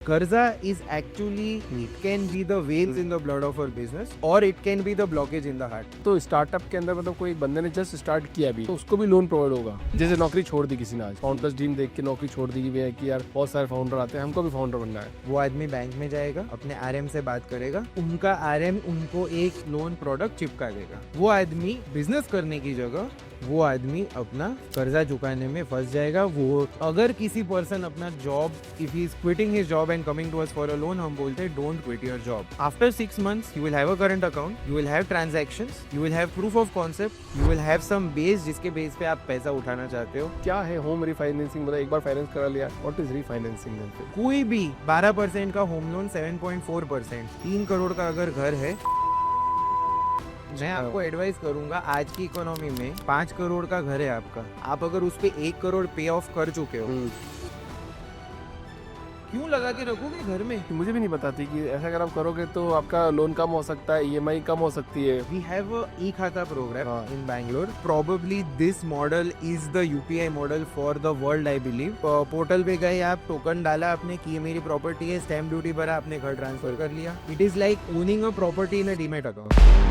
Karza is actually, it can be the veins in the blood of our business or it can be the blockage in the heart. तो startup के अंदर मतलब कोई बंदे ने just start किया अभी तो उसको भी लोन प्रोवाइड होगा। जैसे नौकरी छोड़ दी किसी ने, आज फाउंडर्स ड्रीम देख के नौकरी छोड़ दी है कि यार बहुत सारे फाउंडर आते हैं, हमको भी फाउंडर बनना है। वो आदमी बैंक में जाएगा, अपने आरएम से बात करेगा, उनका आरएम उनको एक लोन प्रोडक्ट चिपका देगा। वो आदमी बिजनेस करने की जगह वो आदमी अपना कर्जा चुकाने में फंस जाएगा। वो अगर किसी पर्सन अपना job, if he is quitting his job and coming to us for a loan, हम बोलते हैं don't quit your job. After 6 months you will have a current account, you will have transactions, you will have proof of concept, you will have some base जिसके base पे आप पैसा उठाना चाहते हो। क्या है होम रिफाइनेंसिंग? मतलब एक बार फाइनेंस करा लिया, व्हाट इज रिफाइनेंसिंग? कोई भी 12% का होम लोन, 7.4%, 3 करोड़ का अगर घर है, मैं आपको एडवाइस करूंगा, आज की इकोनॉमी में 5 करोड़ का घर है आपका, आप अगर उस पे 1 करोड़ पे ऑफ कर चुके हो, क्यों लगा के रखोगे घर में? मुझे भी नहीं बताती कि ऐसा अगर आप करोगे तो आपका लोन कम हो सकता है, ईएमआई कम हो सकती है। We have a e-खाता program in Bangalore. Probably this model is the UPI model for the world, I believe. Portal पे गए आप, टोकन डाला आपने कि ये मेरी प्रॉपर्टी है, स्टैम्प ड्यूटी भरा, आपने घर ट्रांसफर कर लिया। It is like owning a property in a demat account.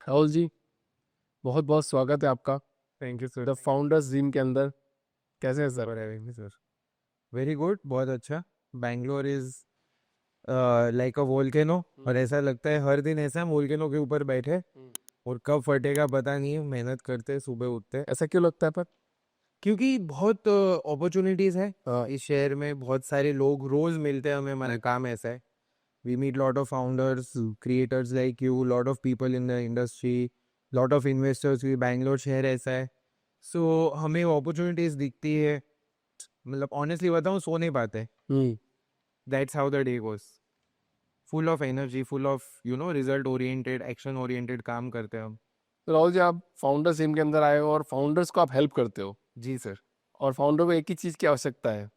Rahul ji, बहुत बहुत स्वागत है आपका thank you sir. The founders dream के अंदर। कैसे है सर? सर वेरी गुड, बहुत अच्छा। Bangalore is like a volcano, और ऐसा लगता है हर दिन ऐसा वोल्केनो के ऊपर बैठे, और कब फटेगा पता नहीं है। मेहनत करते, सुबह उठते। ऐसा क्यों लगता है पर? क्योंकि बहुत अपॉर्चुनिटीज है इस शहर में, बहुत सारे लोग रोज मिलते हैं हमें, हमारा काम ऐसा है। We meet lot of founders, creators like you, lot of people in the industry, lot of investors. Bangalore शहर ऐसा है, सो हमें अपॉर्चुनिटीज दिखती है। मतलब ऑनेस्टली बताऊं, सो नहीं पाते। That's how the day goes, full of energy, full of result oriented, action oriented काम करते हैं हम। तो राहुल जी, आप फाउंडर्स टीम के अंदर आए हो और फाउंडर्स को आप हेल्प करते हो, जी सर। और फाउंडर को एक ही चीज की आवश्यकता है,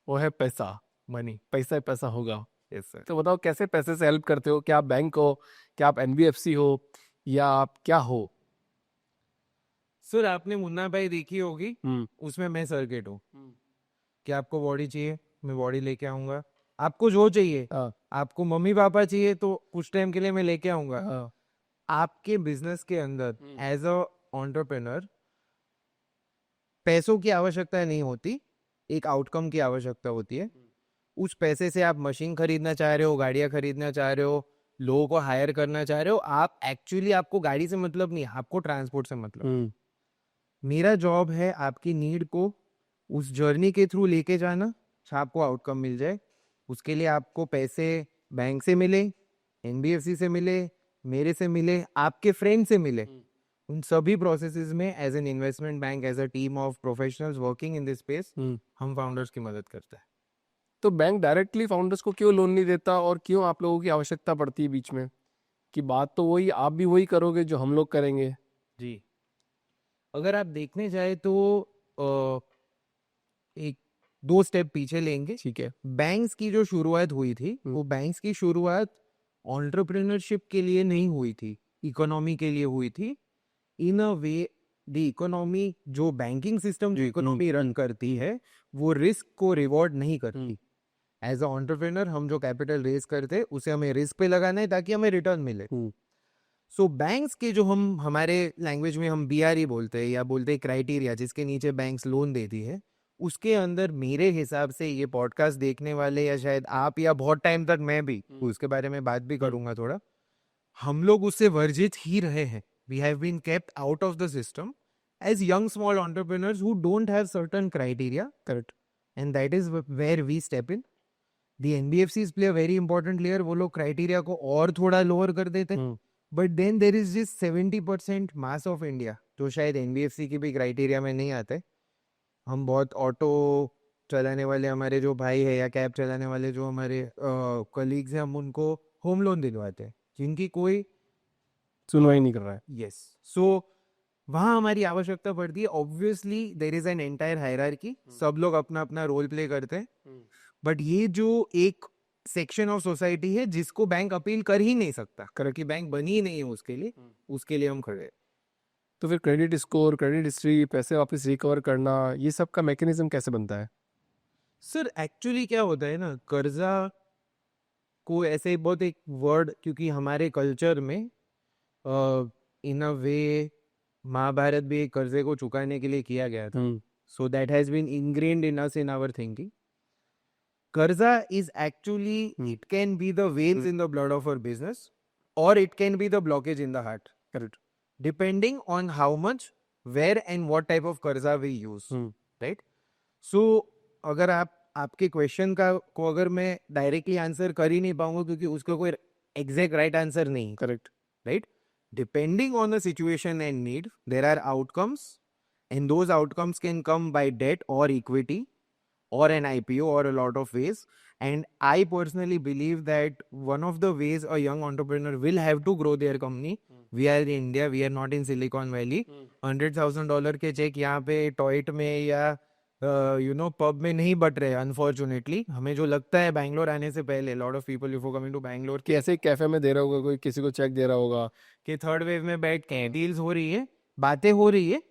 वो है पैसा। मनी। पैसा ही पैसा होगा। Yes sir. तो बताओ कैसे पैसे से हेल्प करते हो? क्या आप बैंक हो, क्या आप एनबीएफसी हो, या आप क्या हो? सर आपने मुन्ना भाई देखी होगी, हम्म। उसमें मैं सर्किट हूँ। कि आपको बॉडी चाहिए, मैं बॉडी लेके आऊंगा। आपको जो चाहिए, हाँ। आपको मम्मी पापा चाहिए तो कुछ टाइम के लिए मैं लेके आऊंगा। हाँ। आपके बिजनेस के अंदर एज अ एंटरप्रेन्योर पैसों की आवश्यकता नहीं होती, एक आउटकम की आवश्यकता होती है। उस पैसे से आप मशीन खरीदना चाह रहे हो, गाड़ियां खरीदना चाह रहे हो, लोगों को हायर करना चाह रहे हो, आप एक्चुअली, आपको गाड़ी से मतलब नहीं, आपको ट्रांसपोर्ट से मतलब। मेरा जॉब है आपकी नीड को उस जर्नी के थ्रू लेके जाना, अच्छा आपको आउटकम मिल जाए। उसके लिए आपको पैसे बैंक से मिले, एनबीएफसी से मिले, मेरे से मिले, आपके फ्रेंड से मिले, उन सभी प्रोसेसेस में as an investment bank, as a team of professionals working in this space, हम फाउंडर्स की मदद करते हैं। तो बैंक डायरेक्टली फाउंडर्स को क्यों लोन नहीं देता, और क्यों आप लोगों की आवश्यकता पड़ती है बीच में? कि बात तो वही, आप भी वही करोगे जो हम लोग करेंगे। जी, अगर आप देखने जाए तो एक 2 स्टेप पीछे लेंगे। ठीक है। बैंक्स की जो शुरुआत हुई थी, वो बैंक्स की शुरुआत एंटरप्रेन्योरशिप के लिए नहीं हुई थी, इकोनॉमी के लिए हुई थी। इन अ वे द इकोनॉमी, जो बैंकिंग सिस्टम जो इकोनॉमी रन करती है, वो रिस्क को रिवॉर्ड नहीं करती। एज अ एंटरप्रेन्योर हम जो कैपिटल रेज करते, उसे हमें रिस्क पे लगाना है ताकि हमें रिटर्न मिले। सो बैंक्स के जो, हम हमारे लैंग्वेज में हम बीआरई बोलते हैं, या बोलते हैं क्राइटेरिया, जिसके नीचे बैंक्स लोन देती है, उसके अंदर मेरे हिसाब से ये पॉडकास्ट देखने वाले, या शायद आप, या बहुत टाइम तक मैं भी उसके बारे में बात भी करूंगा थोड़ा, हम लोग उससे वर्जित ही रहे हैं। We have been kept out of the system as young small entrepreneurs who don't have certain criteria. Correct. And that is where we step in. The NBFCs play a very important layer. वो लोग criteria को और थोड़ा lower कर देते हैं, but then there is this 70% mass of India जो शायद एनबीएफसी की भी क्राइटेरिया में नहीं आते। हम बहुत ऑटो चलाने वाले हमारे जो भाई है, या कैब चलाने वाले जो हमारे कलीग्स हैं, हम उनको होम लोन दिलवाते हैं जिनकी कोई सुनवाई नहीं कर रहा है। यस। सो वहाँ हमारी आवश्यकता पड़ती है। Obviously there is an entire hierarchy, सब लोग अपना अपना रोल प्ले करते हैं, बट ये जो एक सेक्शन ऑफ सोसाइटी है जिसको बैंक अपील कर ही नहीं सकता, क्योंकि बैंक बनी ही नहीं है उसके लिए, उसके लिए हम खड़े हैं। तो फिर क्रेडिट स्कोर, क्रेडिट हिस्ट्री, पैसे वापस रिकवर करना, ये सब का मैकेनिज्म कैसे बनता है? सर एक्चुअली क्या होता है ना, कर्जा को ऐसे बहुत एक वर्ड, क्योंकि हमारे कल्चर में इन अ वे महाभारत भी एक कर्जे को चुकाने के लिए किया गया था। So that has been ingrained in us in our thinking. Karza is actually, it can be the veins in the blood of our business, or it can be the blockage in the heart. Correct. Depending on how much, where and what type of कर्जा we use. Right? So अगर आपके question को अगर मैं directly answer कर ही नहीं पाऊंगा, क्योंकि उसका कोई एग्जैक्ट राइट आंसर नहीं। Correct. Right? Depending on the situation and need, there are outcomes. And those outcomes can come by debt or equity or an IPO or a lot of ways. And I personally believe that one of the ways a young entrepreneur will have to grow their company, we are in India, we are not in Silicon Valley. $100,000 के check यहाँ पे टॉयट में या pub में नहीं but रहे unfortunately. हमें जो लगता है बैंगलोर आने से पहले, lot of people before coming to Bangalore, कि ऐसे ही कैफे में दे रहा होगा कोई, किसी को चेक दे रहा होगा कि थर्ड वेव में बैठ के डील्स हो रही है, बातें हो रही है,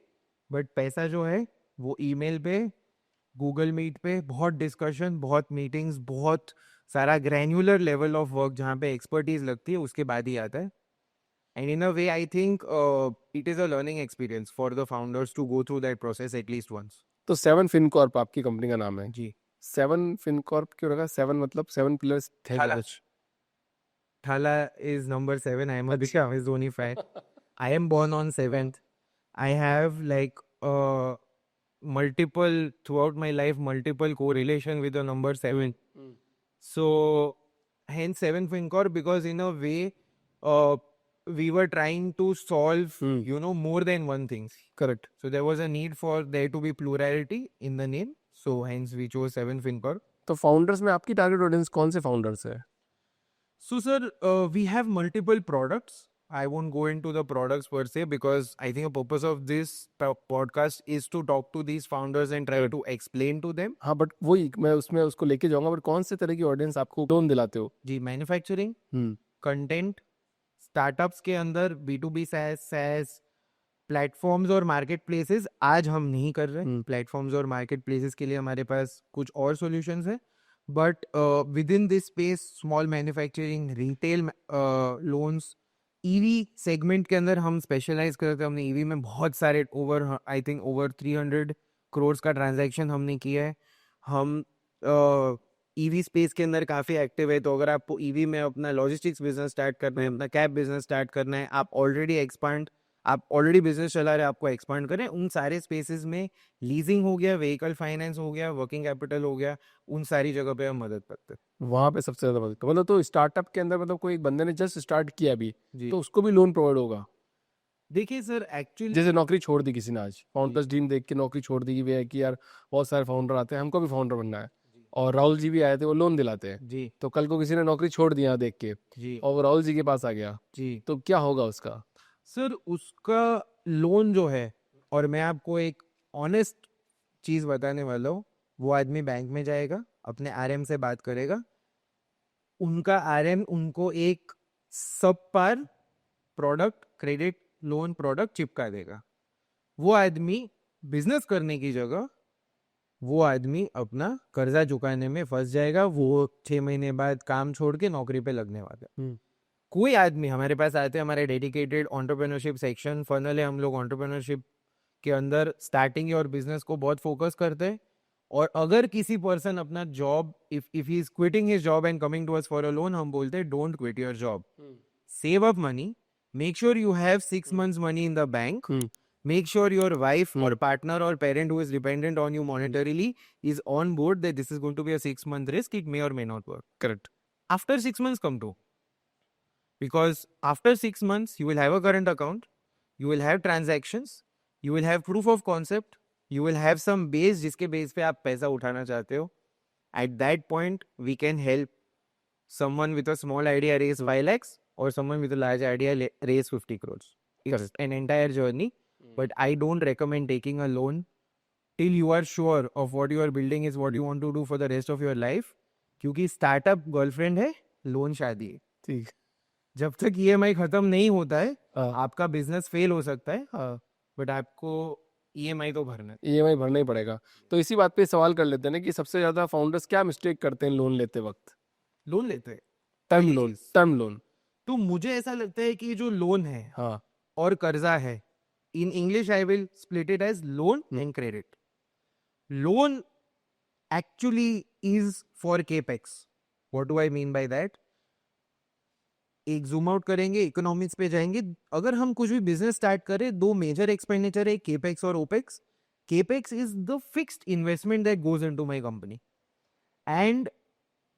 बट पैसा जो है वो ईमेल पे, गूगल मीट पे, बहुत डिस्कशन, बहुत मीटिंग्स, बहुत सारा ग्रैन्युलर लेवल ऑफ वर्क जहाँ पे एक्सपर्टीज लगती है, उसके बाद ही आता है. And in a way I think it is a learning experience for the founders to go through that process at least once. तो 7 फिनकॉर्प आपकी कंपनी का नाम है जी. 7 फिनकॉर्प क्यों रखा? 7 मतलब 7 पिलर्स थे कुछ? Thala is number 7. I am a Dhoni Dhoni fan. I am born on 7th. I have like multiple throughout my life, multiple correlation with the number 7. So hence 7 FinCorp, because in a way we were trying to solve more than one thing. Correct. So there was a need for there to be plurality in the name. So hence we chose 7 FinCorp. तो founders में आपकी target audience कौन से founders है? So sir, we have multiple products. I won't go into the products per se, because I think the purpose of this podcast is to talk to these founders and try to explain to them. हाँ, but वही मैं उसमें उसको लेके जाऊंगा, but कौन से तरह की ऑडियंस आपको लोन दिलाते हो? जी, मैन्युफैक्चरिंग, कंटेंट, स्टार्टअप्स के अंदर B2B SaaS प्लेटफॉर्म्स और मार्केट प्लेसेस आज हम नहीं कर रहे. प्लेटफॉर्म्स और मार्केट प्लेसेस के लिए हमारे पास कुछ और सॉल्यूशंस है, but with in this space small manufacturing, retail loans, EV segment के अंदर हम स्पेशलाइज करते हैं. हमने ईवी में बहुत सारे आई थिंक ओवर 300 करोड़ का ट्रांजैक्शन हमने किया है. हम ईवी स्पेस के अंदर काफ़ी एक्टिव है. तो अगर आपको ईवी में अपना लॉजिस्टिक्स बिजनेस स्टार्ट करना है, अपना कैब बिजनेस स्टार्ट करना है, आप ऑलरेडी बिजनेस चला रहे, आपको एक्सपांड करें, उन सारे स्पेसेस में लीजिंग हो गया, व्हीकल फाइनेंस हो गया, वर्किंग कैपिटल हो गया, उन सारी जगह पे हम मदद करते हैं. वहाँ पे सबसे ज्यादा मदद. मतलब तो स्टार्टअप के अंदर, मतलब कोई एक बंदे ने जस्ट स्टार्ट किया अभी, तो उसको भी लोन प्रोवाइड होगा? देखिए सर, एक्चुअली जैसे नौकरी छोड़ दी किसी ने, आज फाउंडर्स ड्रीम देख के नौकरी छोड़ दी कि कि यार बहुत सारे फाउंडर आते हैं, हमको भी फाउंडर बनना है, और राहुल जी भी आए थे, वो लोन दिलाते हैं जी. तो कल को किसी ने नौकरी छोड़ दी यहाँ देख के जी. और वो राहुल जी के पास आ गया जी. तो क्या होगा उसका? सर उसका लोन जो है, और मैं आपको एक ऑनेस्ट चीज़ बताने वाला हूँ, वो आदमी बैंक में जाएगा, अपने आरएम से बात करेगा, उनका आरएम उनको एक सब पार प्रोडक्ट, क्रेडिट लोन प्रोडक्ट चिपका देगा. वो आदमी बिजनेस करने की जगह वो आदमी अपना कर्जा चुकाने में फंस जाएगा. वो 6 महीने बाद काम छोड़ के नौकरी पे लगने वाला है. कोई आदमी हमारे पास आते हैं, हमारे डेडिकेटेड एंटरप्रेन्योरशिप सेक्शन फनल है, हम लोग एंटरप्रेन्योरशिप के अंदर स्टार्टिंग और बिजनेस को बहुत फोकस करते हैं. और अगर किसी पर्सन अपना job, if he is quitting his job and coming to us for a loan, हम बोलते हैं don't quit your job, save up money, make sure you have 6 months money in the bank, make sure your wife or partner or parent who is dependent on you monetarily is on board that this is going to be a 6-month risk, it may or may not work. Correct. After 6 months come to, because after 6 months you will have a current account, you will have transactions, you will have proof of concept, you will have some base जिसके base पे आप पैसा उठाना चाहते हो. At that point we can help someone with a small idea raise 5 lakhs or someone with a large idea raise 50 crores. It's an entire journey, but I don't recommend taking a loan till you are sure of what you are building is what you want to do for the rest of your life. क्योंकि startup girlfriend है, loan शादी है। ठीक। जब तक EMI खत्म नहीं होता है हाँ आपका बिजनेस फेल हो सकता है, हाँ, बट आपको ईएमआई तो भरना है। ईएमआई भरना ही पड़ेगा। तो इसी बात पे सवाल कर लेते हैं ना कि सबसे ज्यादा फाउंडर्स क्या मिस्टेक करते हैं लोन लेते वक्त? लोन लेते हैं टर्म पहली लोन, चीज। Term loan. तो मुझे ऐसा लगता है कि जो लोन है हाँ और कर्जा है, in English I will split it as loan and credit. Loan actually is for capex. What do I mean by that? एक जूम आउट करेंगे, इकोनॉमिक्स पे जाएंगे। अगर हम कुछ भी बिजनेस स्टार्ट करें, दो मेजर एक्सपेंडिचर है, केपेक्स और opex. Capex is the fixed investment that goes into my company, and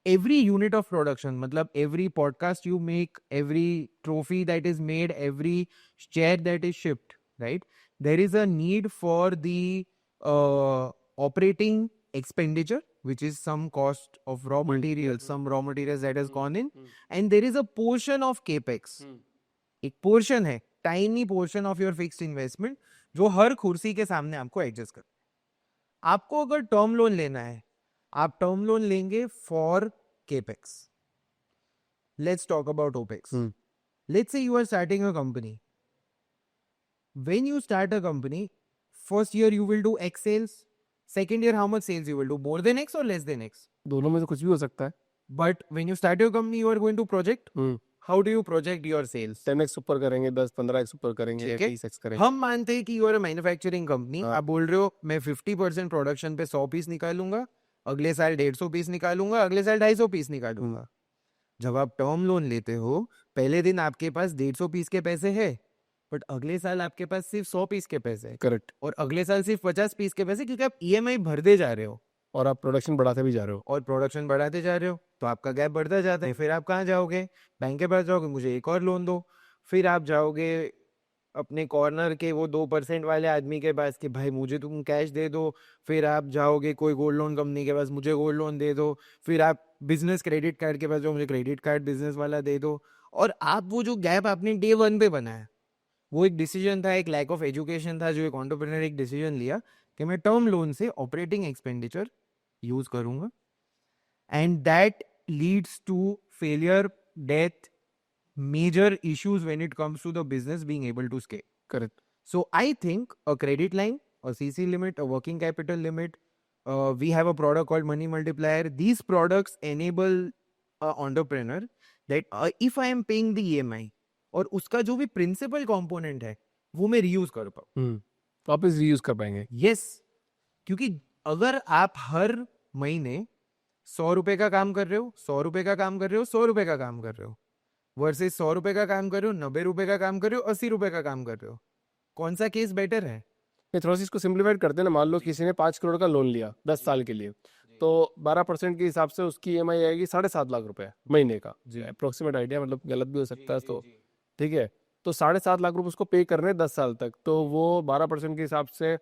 every unit of production, मतलब every podcast you make, every trophy that is made, every share that is shipped, right, there is a need for the operating expenditure, which is some cost of raw materials, some raw materials that has gone in, and there is a portion of capex, एक portion है, tiny portion of your fixed investment, जो हर कुर्सी के सामने आपको adjust कर। आपको अगर टर्म लोन लेना है, आप टर्म लोन लेंगे for capex. Let's talk about opex. Let's say you are starting a company. When you start a company, first year you will do X sales, second year how much sales you will do, more than X और less than X? दोनों में से कुछ भी हो सकता है। But when you start your company you are going to project, how do you project your sales? 10x ऊपर करेंगे, 10-15x ऊपर करेंगे, ठीक है? 20x करेंगे। हम मानते हैं कि you are a manufacturing company. हाँ। आप बोल रहे हो मैं 50% प्रोडक्शन पे 100 पीस निकालूंगा, अगले साल 150 पीस निकालूंगा, अगले साल 250 पीस निकालूंगा। जब आप टर्म लोन लेते हो, पहले दिन आपके पास 150 पीस के पैसे है, बट अगले साल आपके पास सिर्फ 100 पीस के पैसे है, करेक्ट। और अगले साल सिर्फ 50 पीस के पैसे, क्योंकि आप ईएमआई भरते जा रहे हो और आप प्रोडक्शन बढ़ाते भी जा रहे हो। और प्रोडक्शन बढ़ाते जा रहे हो, तो आपका गैप बढ़ता जाता है। फिर आप कहाँ जाओगे? बैंक के पास जाओगे, मुझे एक और लोन दो। फिर आप जाओगे अपने कॉर्नर के वो 2% वाले आदमी के पास कि भाई मुझे तुम कैश दे दो। फिर आप जाओगे कोई गोल्ड लोन कंपनी के पास, मुझे गोल्ड लोन दे दो। फिर आप बिजनेस क्रेडिट कार्ड के पास जाओ, मुझे क्रेडिट कार्ड बिजनेस वाला दे दो। और आप वो जो गैप आपने डे 1 पे बनाया, वो एक डिसीजन था, एक लैक ऑफ एजुकेशन था, जो एक एंटरप्रेन्योर एक डिसीजन लिया कि मैं टर्म लोन से ऑपरेटिंग एक्सपेंडिचर यूज करूंगा, and that leads to failure, death, major issues when it comes to the business being able to scale. Correct. So I think a credit line, a CC limit, a working capital limit, we have a product called Money Multiplier. These products enable a entrepreneur that if I am paying the EMI, और उसका जो भी principal component है वो मैं reuse कर पाऊँ। वापस रीयूज कर पाएंगे। यस, क्योंकि अगर आप हर महीने 100 रुपए का काम कर रहे हो, 100 रुपए का काम कर रहे हो, 100 रुपए का काम कर रहे हो, वर्सेस 100 रुपए का काम कर रहे हो, 90 रुपए का काम कर रहे हो, 80 रुपए का काम कर रहे हो, कौन सा केस बेटर है? मैं थोड़ा सा इसको सिंप्लीफाइड करते हैं ना। मान लो किसी ने 5 करोड़ का लोन लिया 10 साल के लिए, तो 12% के हिसाब से उसकी ईएमआई आएगी 7.5 लाख रुपए महीने का। अप्रोक्सीमेट आइडिया, मतलब गलत भी हो सकता है। तो ठीक है, तो 7.5 लाख रुपए उसको पे करने 10 साल तक, तो वो 12% के हिसाब से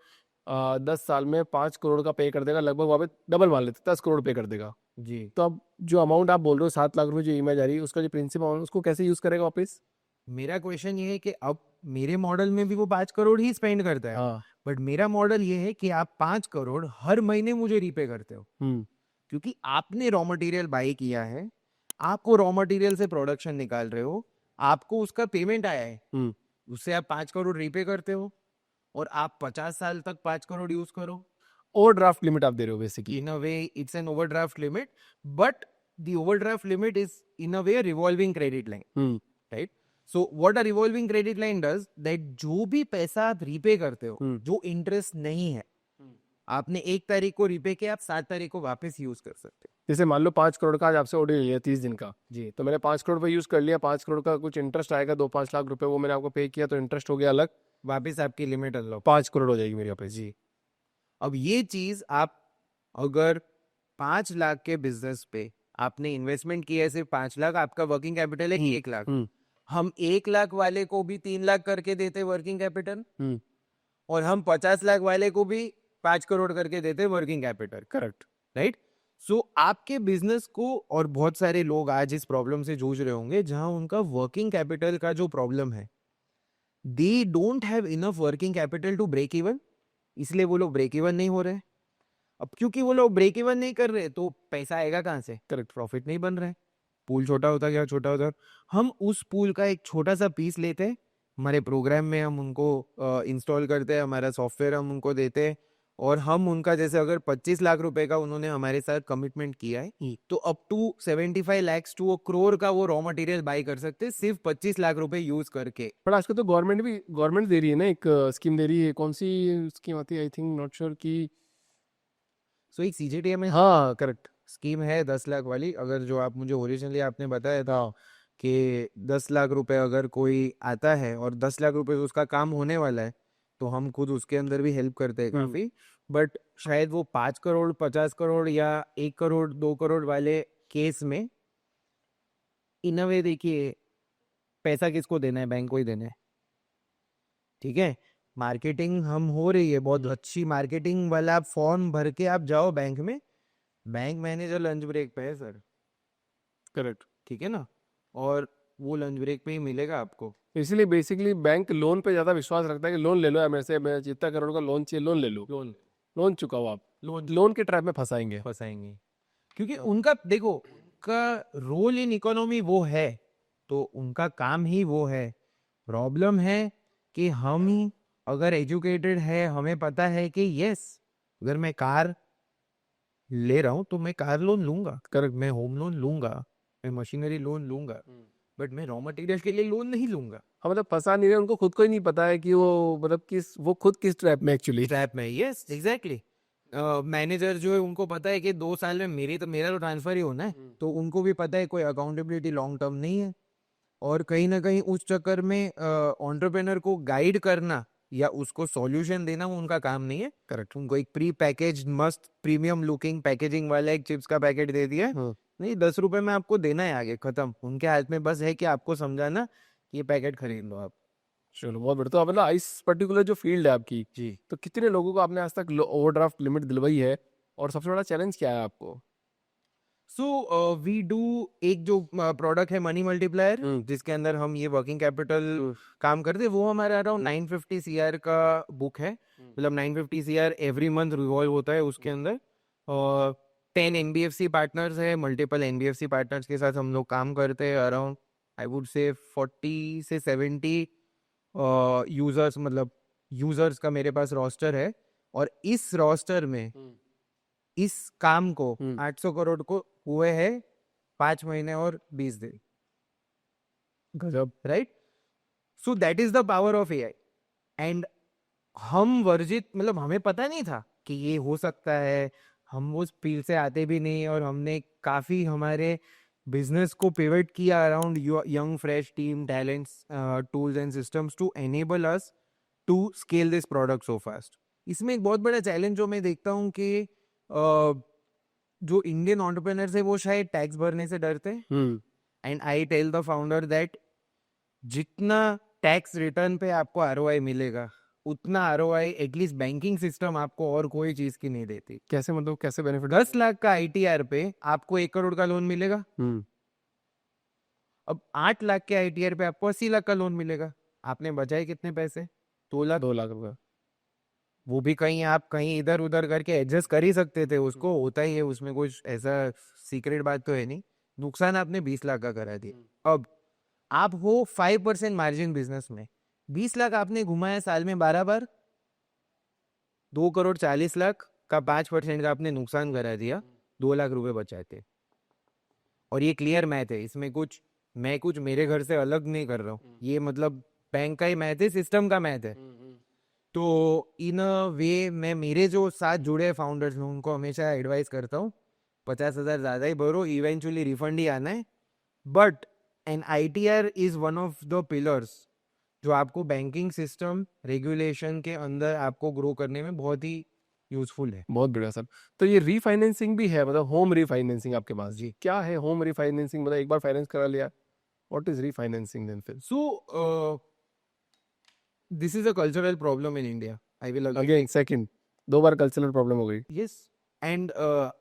10 साल में 5 करोड़ का पे कर देगा, लगभग वापस डबल मान लेते 10 करोड़ पे कर देगा जी। तो अब जो अमाउंट आप बोल रहे हो 7 लाख रुपए जो ईएमआई जा रही है, उसका जो प्रिंसिपल उसको कैसे यूज करेगा वापस? मेरा क्वेश्चन ये है कि अब मेरे मॉडल में भी वो 5 करोड़ ही स्पेंड करता है, हाँ। बट मेरा मॉडल ये है कि आप 5 करोड़ हर महीने मुझे रीपे करते हो, क्योंकि आपने रॉ मटेरियल बाई किया है, आपको रॉ मटेरियल से प्रोडक्शन निकाल रहे हो, आपको उसका पेमेंट आया है, उससे आप 5 करोड़ रीपे करते हो, और आप 50 साल तक 5 करोड़ यूज करो। ओवरड्राफ्ट लिमिट आप दे रहे हो basically. In a way, it's an overdraft limit, but the overdraft limit is in a way a revolving credit line, right? So what a revolving credit line does, that जो भी पैसा आप repay करते हो, जो इंटरेस्ट नहीं है, आपने 1 तारीख को रीपे किया, आप 7 तारीख को वापस यूज कर सकते हो। जैसे मान लो 5 करोड़ का आज आपसे ऑर्डर लिया 30 दिन का जी, तो मैंने 5 करोड़ पे यूज कर लिया, 5 करोड़ का कुछ इंटरेस्ट आएगा 2-5 लाख रुपए, वो मैंने आपको पे किया, तो इंटरेस्ट हो गया अलग, वापस आपकी लिमिट अनलॉक 5 करोड़ हो जाएगी मेरे वापस। जी। अब ये चीज आप अगर 5 लाख के बिजनेस पे आपने इन्वेस्टमेंट किया है सिर्फ 5 लाख, आपका वर्किंग कैपिटल है 1 लाख, हम 1 लाख वाले को भी 3 लाख करके देते वर्किंग कैपिटल, और हम 50 लाख वाले को भी 5 करोड़ करके देते working capital. Correct, right? So आपके बिजनेस को, और बहुत सारे लोग आज इस प्रॉब्लम से जूझ रहे होंगे जहां उनका वर्किंग कैपिटल का जो प्रॉब्लम है, they don't have enough working capital to break even, इसलिए वो लोग ब्रेक इवन नहीं हो रहे। अब क्योंकि वो लोग ब्रेक इवन नहीं कर रहे तो पैसा आएगा कहाँ से? करेक्ट। प्रॉफिट नहीं बन रहा है, पूल छोटा होता गया, छोटा होता। हम उस पूल का एक छोटा सा पीस लेते हैं, हमारे प्रोग्राम में हम उनको इंस्टॉल करते हैं, हमारा सॉफ्टवेयर हम उनको देते हैं, और हम उनका जैसे अगर 25 लाख रुपए का उन्होंने हमारे साथ कमिटमेंट किया है तो up to 75 lakhs to a crore का वो रॉ मटेरियल बाय कर सकते हैं सिर्फ 25 लाख रुपए यूज करके। पर आजकल तो गवर्नमेंट दे रही है ना, एक स्कीम दे रही है, कौन सी स्कीम आती है, आई थिंक नॉट श्योर की। सो एक सीजीटीए में हाँ करेक्ट। स्कीम है 10 लाख वाली, अगर जो आप मुझे ओरिजिनली आपने बताया था हाँ कि 10 लाख रुपए अगर कोई आता है और 10 लाख रुपए से उसका काम होने वाला है तो हम खुद उसके अंदर भी हेल्प करते हैं काफी। बट शायद वो 5 करोड़ 50 करोड़ या 1 करोड़ 2 करोड़ वाले केस में इन अ वे देखिए पैसा किसको देना है, बैंक को ही देना है, ठीक है। मार्केटिंग हम हो रही है बहुत अच्छी, मार्केटिंग वाला आप फॉर्म भर के आप जाओ बैंक में, बैंक मैनेजर लंच ब्रेक पे है सर, करेक्ट। ठीक है ना, और वो लंच ब्रेक पे ही मिलेगा आपको। इसीलिए बेसिकली बैंक लोन पे ज्यादा विश्वास रखता है कि लोन ले लो यार मेरे से, मैं जितना करोड़ का लोन चाहिए लोन ले लो, लोन चुकाओ आप, लोन के ट्रैप में फंसाएंगे। क्योंकि उनका देखो, उनका रोल इन इकोनॉमी वो है, तो उनका काम ही वो है। प्रॉब्लम है कि हम अगर एजुकेटेड है, हमें पता है कि यस अगर मैं कार ले रहा हूँ तो मैं कार लोन लूंगा, करेक्ट। मैं होम लोन लूंगा, मैं मशीनरी लोन लूंगा, बट मैं रॉ मटेरियल के लिए लोन नहीं लूंगा। हाँ मतलब फंसा नहीं रहे, उनको खुद को ही नहीं पता है कि वो मतलब वो खुद किस ट्रैप में एक्चुअली। ट्रैप में, यस एग्जैक्टली। मैनेजर जो है उनको पता है कि 2 साल में मेरा तो ट्रांसफर ही होना है, तो उनको भी पता है कोई अकाउंटेबिलिटी लॉन्ग टर्म नहीं है, और कहीं ना कहीं उस चक्कर में एंटरप्रेन्योर को गाइड करना या उसको सॉल्यूशन देना वो उनका काम नहीं है। करेक्ट। उनको एक प्री पैकेज मस्त प्रीमियम लुकिंग पैकेजिंग वाला एक चिप्स का पैकेट दे दिया, नहीं 10 रुपए में आपको देना है, आगे खत्म, उनके हाथ में बस है कि आपको समझाना कि ये पैकेट खरीद लो आप। चलो बहुत बढ़िया। तो अब ना इस पर्टिकुलर जो फील्ड है आपकी, जी। तो कितने लोगों को आपने आज तक ओवरड्राफ्ट लिमिट दिलवाई है, और सबसे बड़ा चैलेंज क्या है आपको? सो वी डू एक जो प्रोडक्ट है मनी मल्टीप्लायर, जिसके अंदर हम ये वर्किंग कैपिटल काम करते हैं, वो हमारा अराउंड 950 CR का बुक है, मतलब 950 CR एवरी मंथ रिवॉल्व होता है उसके अंदर, और 10 NBFC पार्टनर्स है, मल्टीपल NBFC पार्टनर्स के साथ हम लोग काम करते हैं, अराउंड आई वुड से 40 से 70 यूजर्स, मतलब यूजर्स का मेरे पास रोस्टर है, और इस रोस्टर में इस काम को 800 करोड़ को हुए हैं 5 महीने और 20 दिन, गजब। Right. So that is the power of AI। And हम वर्जित, मतलब हमें पता नहीं था कि ये हो सकता है, हम उस फील्ड से आते भी नहीं, और हमने काफी हमारे बिजनेस को पिवट किया around young fresh team talents tools and systems to enable us to scale this product so fast. इसमें एक बहुत बड़ा चैलेंज जो मैं देखता हूँ कि जो इंडियन एंटरप्रेन्योर्स है वो शायद टैक्स भरने से डरते हैं, and I tell the founder that जितना टैक्स रिटर्न पे आपको ROI मिलेगा, उतना ROI एटलीस्ट बैंकिंग सिस्टम आपको और कोई चीज की नहीं देती। कैसे मतलब कैसे बेनिफिट? 10 लाख का ITR पे आपको 1 करोड़ का लोन मिलेगा, अब 8 लाख के ITR पे आपको 80 लाख का लोन मिलेगा। आपने बचाए कितने पैसे? 2 लाख। 2 लाख रुपए। वो भी कहीं आप कहीं इधर उधर करके एडजस्ट कर ही सकते थे, उसको होता ही है, उसमें कुछ ऐसा सीक्रेट बात तो है नहीं। नुकसान आपने 20 लाख का करा दिया। अब आप हो 5% मार्जिन बिजनेस में, 20 लाख आपने घुमाया साल में 12 बार, 2 करोड़ 40 लाख का 5% का आपने नुकसान करा दिया, 2 लाख रुपए बचाए थे। और ये क्लियर मैथ है, इसमें कुछ मैं कुछ मेरे घर से अलग नहीं कर रहा हूँ, ये मतलब बैंक का ही मैथ है, सिस्टम का मैथ है। तो इन अ वे मैं मेरे जो साथ जुड़े फाउंडर्स में उनको हमेशा एडवाइस करता हूँ 50,000 ज्यादा ही भरो, इवेंचुअली रिफंड ही आना है, but an ITR is one of the pillars जो आपको बैंकिंग सिस्टम रेगुलेशन के अंदर आपको ग्रो करने में बहुत ही यूजफुल है। बहुत बढ़िया सर। तो ये रीफाइनेंसिंग भी है, मतलब होम रीफाइनेंसिंग आपके पास? जी। क्या है होम रीफाइनेंसिंग? मतलब एक बार फाइनेंस करा लिया, व्हाट इज रीफाइनेंसिंग देन फिर? So this is a cultural problem in India, I will again second, 2 bar cultural problem हो गई। yes, and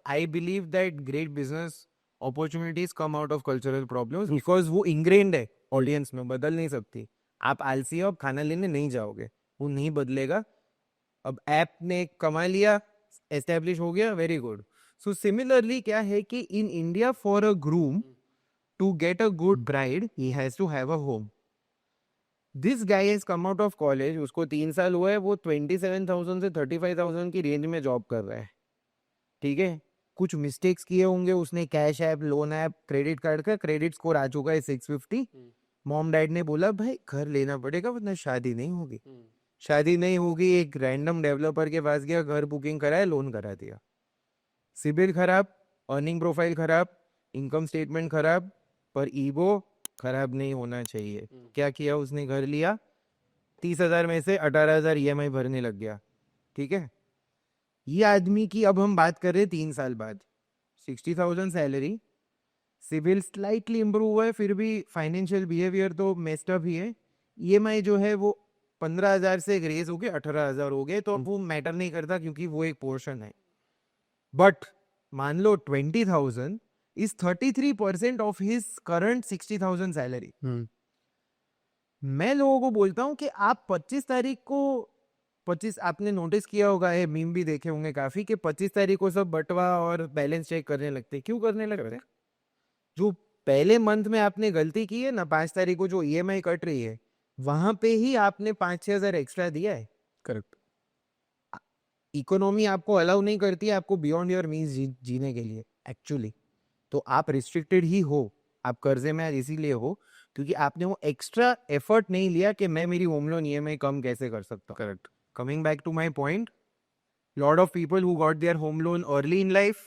I believe that great business opportunities come out of cultural problems because वो ingrained है audience में, बदल नहीं सकती। आप आलसी हो, आप खाना लेने नहीं जाओगे, वो नहीं बदलेगा। अब ऐप ने कमा लिया, एस्टेब्लिश हो गया, वेरी गुड. सो सिमिलरली क्या है कि in India for a groom to get a good bride he has to have a home. This guy has come out of college, उसको 3 साल हुआ है, वो 27,000 से 35,000 की रेंज में जॉब कर रहा है. ठीक है, कुछ मिस्टेक्स किए होंगे उसने, cash app, loan app, credit card का क्रेडिट स्कोर आ चुका है 650. मॉम डैड ने बोला भाई घर लेना पड़ेगा वरना शादी नहीं होगी. शादी नहीं होगी, एक रैंडम डेवलपर के पास गया, घर बुकिंग कराया, लोन करा दिया. सिबिल खराब, अर्निंग प्रोफाइल खराब, इनकम स्टेटमेंट खराब, पर ईगो खराब नहीं होना चाहिए. क्या किया उसने, घर लिया, 30,000 में से 18,000 EMI भरने लग गया. ठीक है, ये आदमी की अब हम बात कर रहे हैं 3 साल बाद, 60,000 सैलरी, सिविल स्लाइटली इंप्रूव हुआ है, फिर भी फाइनेंशियल बिहेवियर तो मेस्ड अप ही है. EMI जो है वो 15,000 से रेज हो गए 18,000 हो गए, तो अब वो मैटर नहीं करता क्योंकि वो एक पोर्शन है. बट मान लो 20,000 is 33% of his current 60,000 salary. मैं लोगों को बोलता हूं कि आप 25 तारीख को 25, आपने नोटिस किया होगा, ये मीम भी देखे होंगे काफी, कि 25 तारीख को सब बटवा और बैलेंस चेक करने लगते. क्यों करने लगते हैं? जो पहले मंथ में आपने गलती की है ना, 5 तारीख को जो EMI कट रही है, वहां पे ही आपने 5-6 हजार एक्स्ट्रा दिया है. करेक्ट. इकोनॉमी आपको अलाउ नहीं करती है आपको बियॉन्ड योर मीन्स जीने के लिए एक्चुअली. तो आप रिस्ट्रिक्टेड ही हो, आप कर्जे में आज इसीलिए हो क्योंकि आपने वो एक्स्ट्रा एफर्ट नहीं लिया कि मैं मेरी होम लोन EMI कम कैसे कर सकता हूँ. Correct. Coming back to my point, lot of people who got their home loan early in life,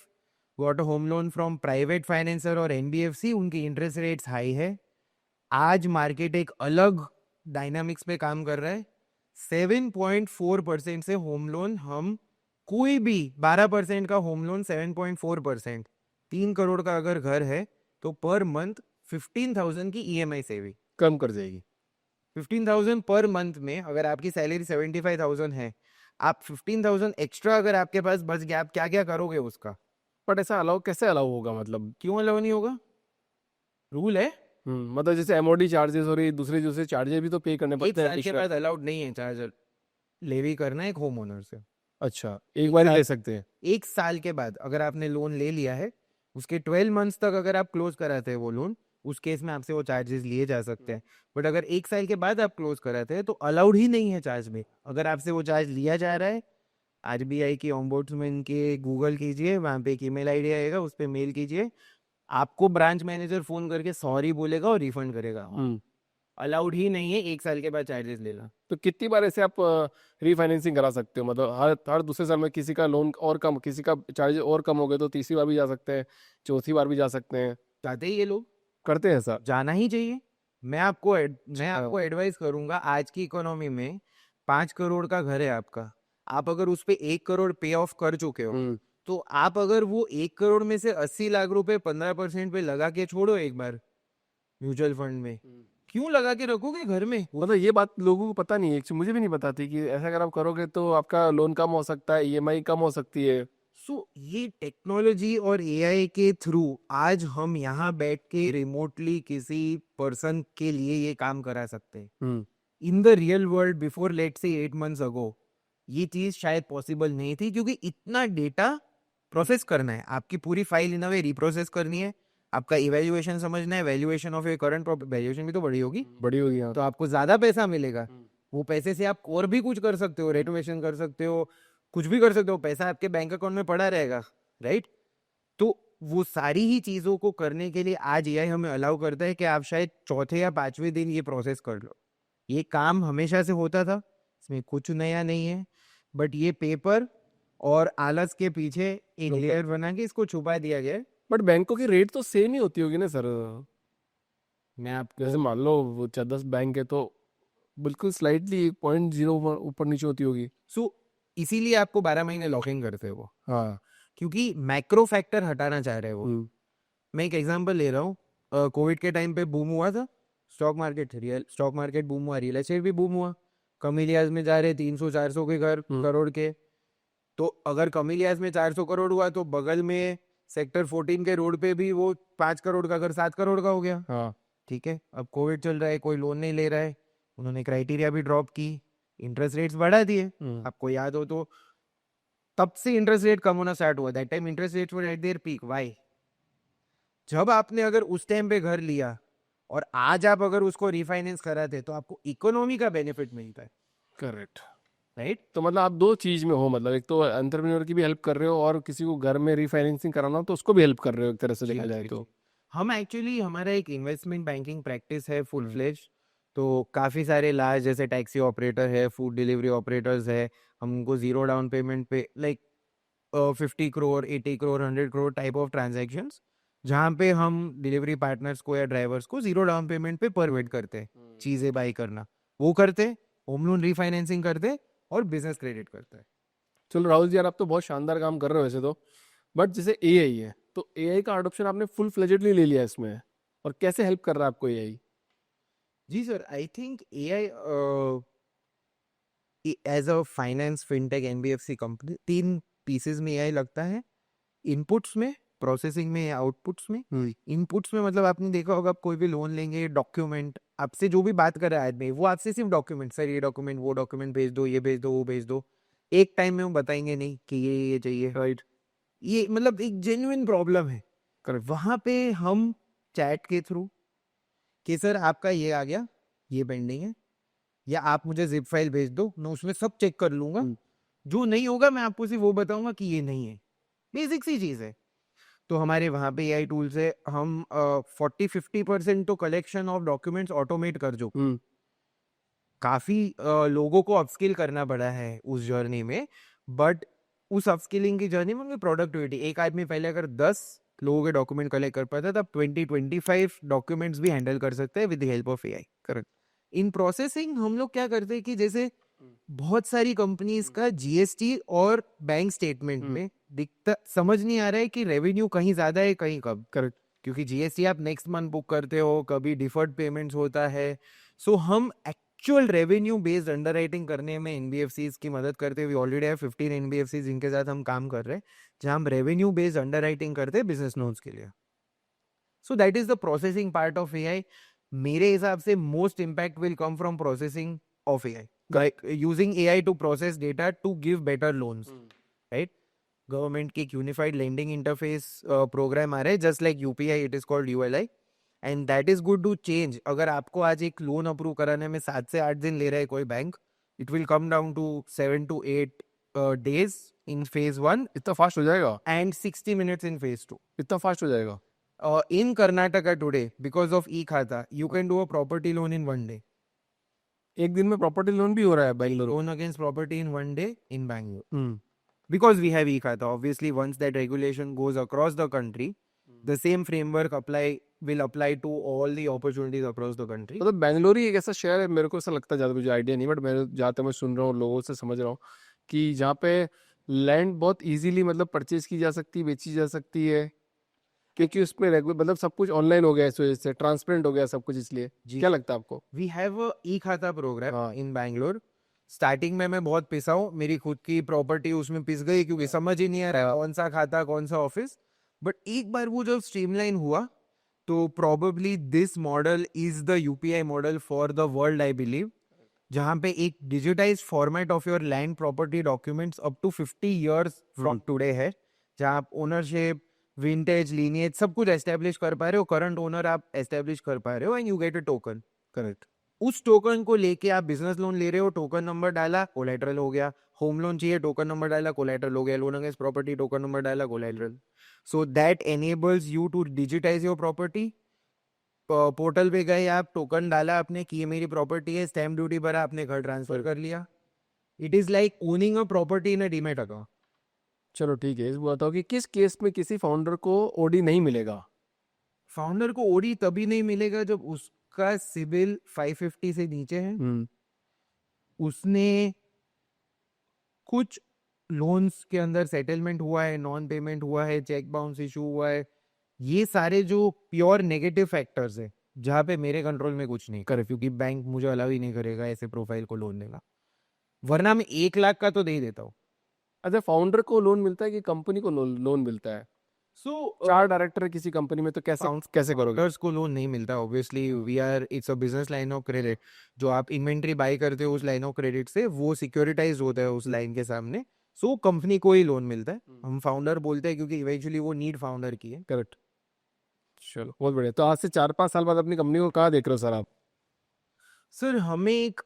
got a home loan from private financer और NBFC, उनकी इंटरेस्ट रेट्स हाई है. आज market एक अलग डायनामिक्स पे काम कर रहा है. 7.4% से होम लोन, हम कोई भी 12% का होम लोन 7.4%, 3 करोड़ का अगर घर है तो पर मंथ 15,000 की EMI सेविंग कम कर जाएगी. 15,000 पर मंथ में. अगर आपकी सैलरी 75,000 है, आप 15,000 एक्स्ट्रा अगर आपके पास बच गया, आप क्या क्या करोगे उसका? बट ऐसा अलाउ कैसे अलाउ होगा, मतलब क्यों अलाउ नहीं होगा? रूल है. मतलब जैसे MOD चार्जेस और ये दूसरे दूसरे चार्जेस भी तो पे करने एक पड़ते हैं साल के extra. बाद अलाउड नहीं है चार्जर लेवी करना एक होम ओनर से. अच्छा, एक बार ही ले सकते हैं. 1 साल के बाद अगर आपने लोन ले लिया है, उसके 12 मंथ्स तक अगर आप क्लोज कराते हैं वो लोन, उस केस में आपसे वो चार्जेस लिए जा सकते हैं. बट अगर 1 साल के बाद आप क्लोज कराते हैं तो अलाउड ही नहीं है चार्ज में. अगर आपसे वो चार्ज लिया जा रहा है, RBI की ओम्बुड्समैन के गूगल कीजिए, वहां पे एक ईमेल ID आएगा, उस पर मेल कीजिए, आपको ब्रांच मैनेजर फोन करके सॉरी बोलेगा और रिफंड करेगा. अलाउड ही नहीं है 1 साल के बाद चार्जेस लेना. तो कितनी बार ऐसे आप रीफाइनेंसिंग करा सकते हो, मतलब हर दूसरे साल में किसी का लोन और कम, किसी का चार्जेस और कम हो गए तो तीसरी बार भी जा सकते हैं, चौथी बार भी जा सकते हैं. चाहते ही ये लोग करते हैं ऐसा? जाना ही चाहिए. मैं आपको एडवाइस करूंगा, आज की इकोनॉमी में 5 करोड़ का घर है आपका, आप अगर उस पे 1 करोड़ पे ऑफ कर चुके हो, तो आप अगर वो 1 करोड़ में से 80 लाख रुपए 15% पे लगा के छोड़ो एक बार म्यूचुअल फंड में, क्यों लगा के रखोगे घर में? मतलब ये बात लोगों को पता नहीं है, एक्चुअली मुझे भी नहीं पता थी कि ऐसा अगर आप करोगे तो आपका लोन कम हो सकता है, EMI कम हो सकती है. ये टेक्नोलॉजी और AI के थ्रू आज हम यहाँ बैठ के रिमोटली किसी पर्सन के लिए ये काम करा सकते हैं. In the real world before let's say 8 months ago ये चीज शायद पॉसिबल नहीं थी, क्योंकि इतना डेटा प्रोसेस करना है, आपकी पूरी file in a way reprocess करनी है, आपका इवैल्यूएशन समझना है, valuation of your current valuation भी तो बड़ी होगी, बड़ी होगी. हाँ. तो आपको ज्यादा पैसा मिलेगा. वो पैसे से आप और भी कुछ कर सकते हो, रेनोवेशन कर सकते हो, कुछ भी कर सकते हो, पैसा आपके बैंक अकाउंट में पड़ा रहेगा, राइट? तो वो सारी ही चीजों को करने के लिए आज AI हमें अलाउ करता है कि आप शायद चौथे या 5वें दिन ये प्रोसेस कर लो. ये काम हमेशा से होता था, इसमें कुछ नया नहीं है, बट ये पेपर और आलस के पीछे एक लेयर बना के इसको छुपा दिया गया है. बट बैंकों की रेट तो सेम ही होती होगी ना सर? मैं आपको जैसे मान लो वो 10 बैंक है तो बिल्कुल स्लाइटली 0.0 ऊपर नीचे होती होगी. इसीलिए आपको 12 महीने लॉकिंग करते हैं वो, हाँ. क्योंकि मैक्रो फैक्टर हटाना चाह रहे हैं वो. मैं एक एग्जांपल ले रहा हूँ, कोविड के टाइम पे बूम हुआ था स्टॉक मार्केट बूम हुआ, रियल एस्टेट भी बूम हुआ. कमिलियाज में जा रहे 300-400 के घर करोड़ के, तो अगर कमिलियाज में 400 करोड़ हुआ तो बगल में सेक्टर 14 के रोड पे भी वो 5 करोड़ का घर 7 करोड़ का हो गया. हाँ. ठीक है, अब कोविड चल रहा है, कोई लोन नहीं ले रहा है, उन्होंने क्राइटेरिया भी ड्रॉप की, इंटरेस्ट रेट्स बढ़ा दिए. आपको याद हो तो तब से इंटरेस्ट रेट कम होना स्टार्ट हुआ. That time interest rate were at there peak. Why? जब आपने अगर उस टाइम पे घर लिया और आज आप अगर उसको रिफाइनेंस कराते तो आपको इकोनॉमी का बेनिफिट मिलता है. करेक्ट. राइट. तो मतलब आप दो चीज में हो, मतलब एक तो एंटरप्रेन्योर की भी हेल्प कर रहे हो और किसी को घर में रीफाइनेंसिंग कराना हो तो उसको भी हेल्प कर रहे हो एक तरह से देखा जाए तो. हम एक्चुअली हमारा एक इन्वेस्टमेंट बैंकिंग प्रैक्टिस है फुल फ्लेज. तो काफ़ी सारे लार्ज जैसे टैक्सी ऑपरेटर है, फूड डिलीवरी ऑपरेटर्स है, हमको जीरो डाउन पेमेंट पे like 50 crore, 80 crore, 100 crore type of transactions, जहाँ पे हम डिलीवरी पार्टनर्स को या ड्राइवर्स को जीरो डाउन पेमेंट पे परमिट करते हैं चीज़ें बाई करना. वो करते, होम लोन रिफाइनेंसिंग करते और बिजनेस क्रेडिट करते हैं. चलो राहुल जी यार, आप तो बहुत शानदार काम कर रहे हो वैसे तो. बट जैसे एआई है, तो एआई का अडॉप्शन आपने फुल फ्लेजेडली ले लिया इसमें, और कैसे हेल्प कर रहा है आपको एआई? जी sir, I think AI as a finance fintech NBFC company 3 pieces में AI लगता है. इनपुट्स में, प्रोसेसिंग में या आउटपुट्स में. इनपुट्स में मतलब आपने देखा होगा, आप कोई भी लोन लेंगे, डॉक्यूमेंट आपसे जो भी बात कर रहा है आदमी, वो आपसे सिर्फ डॉक्यूमेंट, सर ये डॉक्यूमेंट, वो डॉक्यूमेंट भेज दो, ये भेज दो, वो भेज दो. एक टाइम में वो बताएंगे नहीं कि ये चाहिए. राइट. ये मतलब एक जेन्युइन प्रॉब्लम है. करेक्ट. वहां पे हम चैट के थ्रू कि सर आपका ये आ गया, ये पेंडिंग है, या आप मुझे जिप फाइल भेज दो, मैं उसमें सब चेक कर लूंगा. जो नहीं होगा मैं आपको सिर्फ वो बताऊंगा कि ये नहीं है. बेसिक सी चीज है. तो हमारे वहाँ पे AI टूल से हम 40-50% तो कलेक्शन ऑफ डॉक्यूमेंट्स ऑटोमेट कर जो. काफी लोगों को अपस्किल करना पड़ा है उस जर्नी में. बट उस अपस्किलिंग की जर्नी में प्रोडक्टिविटी, एक आदमी पहले अगर 10 लोगों के डॉक्यूमेंट कलेक्ट कर पाता था, अब 20-25 डॉक्यूमेंट्स भी हैंडल कर सकते हैं with the help of AI. Correct. In processing हम लोग क्या करते हैं कि जैसे बहुत सारी कंपनीज का जीएसटी और बैंक स्टेटमेंट में दिखता, समझ नहीं आ रहा है कि रेवेन्यू कहीं ज्यादा है कहीं कम. करेक्ट. क्योंकि जीएसटी आप नेक्स्ट मंथ बुक करते हो, कभी डिफर्ड पेमेंट्स होता है. सो हम एक्चुअल रेवेन्यू बेस्ड अंडरराइटिंग करने में एनबीएफसीज की मदद करते हुए ऑलरेडी है 15 एनबीएफसीज जिनके साथ हम काम कर रहे हैं, जहां हम रेवेन्यू बेस्ड अंडरराइटिंग करते हैं बिजनेस लोन्स के लिए. So that is the processing part of AI. मेरे हिसाब से most impact will come from processing of AI, like using AI to process data to give better loans. Right? Government की एक unified lending interface program आ रहा है, just like UPI, it is called ULI, and that is good to change. अगर आपको आज एक loan approve कराने में 7 से 8 दिन ले रहा है कोई bank, it will come down to 7 to 8 days in phase 1 इतना फास्ट हो जाएगा? and 60 minutes in phase 2. इतना फास्ट हो जाएगा? In Karnataka today, because of e-Khata, you can do a property loan in 1 day. एक दिन में प्रॉपर्टी लोन भी हो रहा है Bengaluru? Loan against property in 1 day in Bangalore. Because we have e-Khata, obviously once that regulation goes across the country, the same framework will apply to all the opportunities across the country. मतलब बेंगलोर ही एक ऐसा शहर है, मेरे को ऐसा लगता है, ज़्यादा मुझे आइडिया नहीं, बट मैं जहाँ तक मैं सुन रहा हूँ, लोगों से समझ रहा हूँ कि जहाँ पे लैंड बहुत इजीली मतलब परचेज की जा सकती है, बेची जा सकती है, क्योंकि उसमें रेगुलर मतलब सब कुछ ऑनलाइन हो गया, इस वजह से ट्रांसपेरेंट हो गया सब कुछ. इसलिए क्या लगता है आपको? We have a e-Khata program in Bangalore. Starting में मैं बहुत पिसा हूँ, मेरी खुद की प्रॉपर्टी उसमें पिस गई क्योंकि समझ ही नहीं आ रहा कौन सा खाता कौन सा ऑफिस. बट एक बार वो जब स्ट्रीमलाइन हुआ, तो probably this model is the UPI model for the world, I believe, जहाँ पे एक digitize format of your land property documents up to 50 years from today है, जहाँ आप ओनरशिप, विंटेज, लीनिएज सब कुछ एस्टेब्लिश कर पा रहे हो, करंट ओनर आप एस्टेब्लिश कर पा रहे हो, and you get a token. Correct. उस टोकन को लेके आप बिजनेस लोन ले रहे हो, टोकन नंबर डाला, कोलैटरल हो गया. होम लोन चाहिए, टोकन नंबर डाला, कोलैटरल हो गया. Loan against property, token number डाला, collateral. So that enables you to digitise your property. Portal पे गए आप, टोकन डाला आपने कि ये मेरी प्रॉपर्टी है, स्टैम्प ड्यूटी भरा, आपने घर ट्रांसफर कर लिया. It is like owning a property in a demat account. चलो ठीक है, इस बताओ कि किस केस में किसी फाउंडर को ओडी नहीं मिलेगा? फाउंडर को ओडी तभी नहीं मिलेगा जब उसका सिबिल 550 से नीचे है, उसने कुछ लोन्स के अंदर सेटलमेंट हुआ है, नॉन पेमेंट हुआ है, चेक बाउंस इशू हुआ है. ये सारे जो प्योर नेगेटिव फैक्टर्स है, जहाँ पे मेरे कंट्रोल में कुछ नहीं करे, क्योंकि बैंक मुझे अलाउ ही नहीं करेगा ऐसे प्रोफाइल को लोन देगा, वरना मैं 1 लाख का तो दे ही देता हूँ. अच्छा, फाउंडर को लोन मिलता है कि कंपनी को लोन मिलता है? सो 4 डायरेक्टर है किसी कंपनी में, तो कैसे करोगे? फाउंडर्स को लोन नहीं मिलता. Obviously we are, it's a business line of credit. जो आप इन्वेंट्री बाय करते हो उस लाइन ऑफ क्रेडिट से, वो सिक्योरिटाइज होता है उस लाइन के सामने. सो कंपनी को ही लोन मिलता है, हम फाउंडर बोलते हैं क्योंकि इवेंचुअली वो नीड फाउंडर की है। करेक्ट। चलो बहुत बढ़िया। तो आज से 4-5 साल बाद अपनी कंपनी को कहाँ देख रहे हो सर आप? सर हमें एक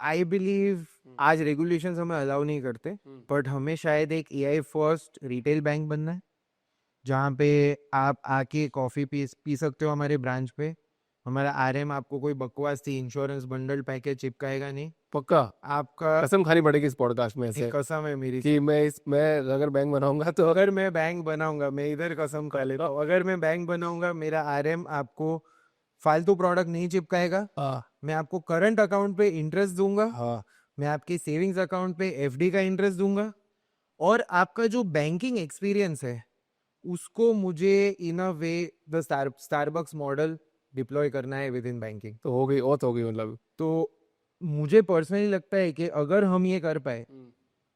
आई बिलीव आज रेगुलेशंस हमें अलाउ नहीं करते, बट हमें शायद एक एआई फर्स्ट रिटेल बैंक बनना है, जहाँ पे आप आके कॉफ़ी पी सकते हो हमारे ब्रांच पे। हमारा आरएम आपको कोई बकवास थी इंश्योरेंस बंडल पैकेज चिपकाएगा नहीं। पक्का? आपका कसम खानी पड़ेगी इस पॉडकास्ट में से एक कसम है मेरी कि मैं अगर बैंक बनाऊंगा तो अगर मैं बैंक बनाऊंगा, मैं इधर कसम खा लेता हूँ, अगर मैं बैंक बनाऊंगा मेरा आरएम आपको फालतू प्रोडक्ट नहीं चिपकाएगा। हाँ मैं आपको करंट अकाउंट पे इंटरेस्ट दूंगा, हाँ मैं आपके सेविंग्स अकाउंट पे एफडी का इंटरेस्ट दूंगा, और आपका जो बैंकिंग एक्सपीरियंस है उसको मुझे in a way the Starbucks model deploy करना है विद इन बैंकिंग। तो हो गई, औत हो गई मतलब। तो मुझे पर्सनली लगता है कि अगर हम ये कर पाए,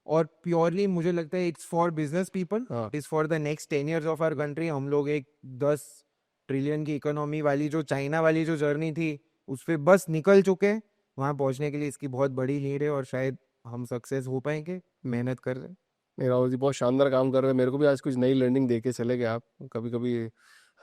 और प्योरली मुझे लगता है इट्स फॉर बिजनेस पीपल, हाँ it's for the next 10 years of our country. हम लोग एक 10 ट्रिलियन की इकोनॉमी वाली जो चाइना वाली जो जर्नी थी उस पर बस निकल चुके हैं। वहाँ पहुँचने के लिए इसकी बहुत बड़ी नीड है, और शायद हम सक्सेस हो पाएंगे, मेहनत कर रहे हैं। नहीं राहुल जी, बहुत शानदार काम कर रहे हैं। मेरे को भी आज कुछ नई लर्निंग दे के चले गए आप। कभी कभी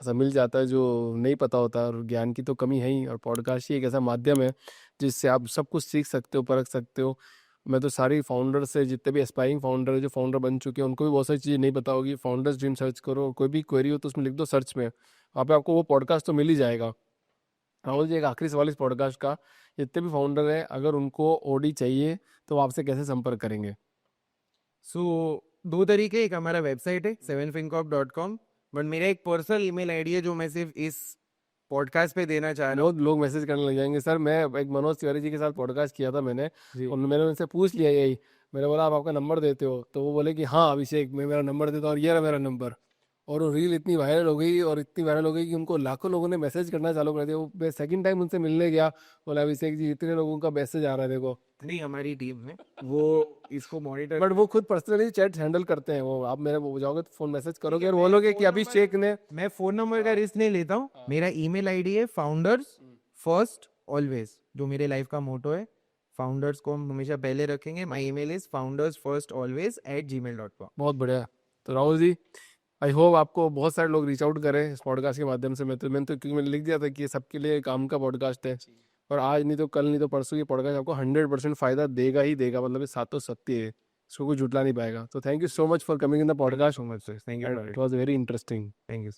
ऐसा मिल जाता है जो नहीं पता होता, और ज्ञान की तो कमी है ही, और पॉडकास्ट ही एक ऐसा माध्यम है जिससे आप सब कुछ सीख सकते हो, परख सकते हो। मैं तो सारी फाउंडर से, जितने भी एस्पायरिंग फाउंडर है जो फाउंडर बन चुके हैं, उनको भी बहुत सारी चीज़ें नहीं पता होगी। फाउंडर्स ड्रीम सर्च करो, कोई भी क्वेरी हो तो उसमें लिख दो सर्च में, वहाँ पे आपको वो पॉडकास्ट तो मिल ही जाएगा। राहुल जी, एक आखिरी सवाल इस पॉडकास्ट का, जितने भी फाउंडर हैं अगर उनको ओडी चाहिए तो वो आपसे कैसे संपर्क करेंगे? सो दो तरीके, एक हमारा वेबसाइट है 7fincorp.com, बट मेरा एक पर्सनल ईमेल आईडी है जो मैं सिर्फ इस पॉडकास्ट पे देना चाह रहा हूँ। बहुत लोग मैसेज करने लग जाएंगे सर। मैं एक मनोज तिवारी जी के साथ पॉडकास्ट किया था मैंने, मैंने उनसे पूछ लिया यही, मैंने बोला आप आपका नंबर देते हो? तो वो बोले कि हाँ अभिषेक, मैं मेरा नंबर देता हूँ और ये रहा मेरा नंबर। और वो रील इतनी वायरल हो गई, और इतनी वायरल हो गई कि उनको लाखों लोगों ने मैसेज करना चालू कर दिया। वो मैं सेकंड टाइम उनसे मिलने गया, बोला अभिषेक जी इतने लोगों का मैसेज आ रहा है देखो। नहीं, हमारी टीम में वो इसको मॉनिटर, बट वो खुद पर्सनली चैट हैंडल करते हैं। वो आप मेरे वो जाओगे तो फोन मैसेज करोगे और बोलोगे कि अभिषेक ने। मैं फोन नंबर का रिस्क नहीं लेता हूँ। मेरा ईमेल आईडी है फाउंडर्स फर्स्ट ऑलवेज, जो मेरे लाइफ का मोटो है। फाउंडर्स को हम हमेशा पहले रखेंगे। My email is foundersfirstalways@gmail.com। बहुत बढ़िया। तो राहुल जी, आई होप आपको बहुत सारे लोग रीच आउट करें इस पॉडकास्ट के माध्यम से। मैंने तो क्योंकि मैंने लिख दिया था कि ये सबके लिए काम का पॉडकास्ट है, और आज नहीं तो कल नहीं तो परसों ये पॉडकास्ट आपको 100% फायदा देगा ही देगा। मतलब ये सातों सत्य है, इसको कोई झुटला नहीं पाएगा। तो thank you so much for coming in the podcast. So much sir, thank you. It was very interesting. Thank you.